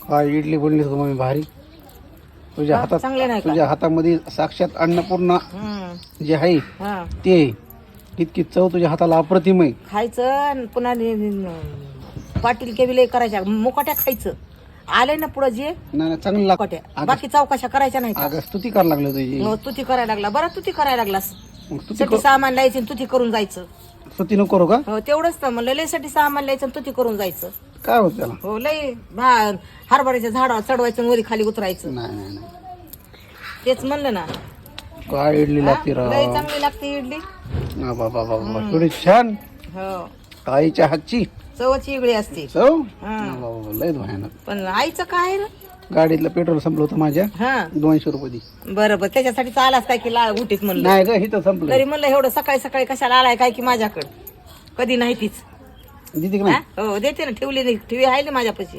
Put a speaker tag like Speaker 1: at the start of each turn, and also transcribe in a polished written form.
Speaker 1: काय इडली बोलली तुम्ही भारी. तुझ्या हातात
Speaker 2: चांगले नाही का?
Speaker 1: तुझ्या हातामध्ये साक्षात अन्नपूर्णा जे आहे
Speaker 2: हा
Speaker 1: ते इतकी चव तुझ्या हाताला अप्रतिम आहे.
Speaker 2: खायचं आणि पुन्हा पाटील केबिले करायच्या मुकाट्या खायचं. आलंय ना पुढं जे
Speaker 1: नाही नाही, चांगलं लागतं.
Speaker 2: मुकाट्या बाकी चौकशा करायच्या नाही.
Speaker 1: अगं स्तुती करायला लागलं तुझी.
Speaker 2: हो तुती करायला लागला. बरं तुती करायला लागलास.
Speaker 1: मग स्तुती
Speaker 2: साठी सामान लायचं आणि तुती करून जायचं.
Speaker 1: स्तुती नको करू का?
Speaker 2: हो तेवढंच तर म्हणलं लय साठी सामान लायचं आणि तुती करून जायचं.
Speaker 1: काय होत त्याला?
Speaker 2: हो लय हरभऱ्याच्या झाडावर चढवायचं आणि वरी खाली उतरायचं.
Speaker 1: नाही नाही नाही,
Speaker 2: तेच म्हणलं ना.
Speaker 1: काय इडली लागते राव.
Speaker 2: लय चांगली लागते इडली.
Speaker 1: बाबा बाबा थोडी छान
Speaker 2: हो
Speaker 1: आईच्या हातची
Speaker 2: चवच वेगळी असते.
Speaker 1: चव
Speaker 2: हा.
Speaker 1: बाबा लय भयानक.
Speaker 2: पण आईचं काय आहे ना.
Speaker 1: गाडीतलं पेट्रोल संपलं होतं माझ्या
Speaker 2: हा
Speaker 1: 200 रुपये दी.
Speaker 2: बरोबर त्याच्यासाठी चालाच काय की लाळ गुटीत म्हणलं.
Speaker 1: नाही ग हिथं संपलं.
Speaker 2: तरी म्हणलं एवढं सकाळी सकाळी कशाला आलाय काय की माझ्याकडं. कधी नाही तीच.
Speaker 1: दिदी का नाही?
Speaker 2: हो देते ना ठेवली नाही ठेवी आहे ना माझ्यापाशी.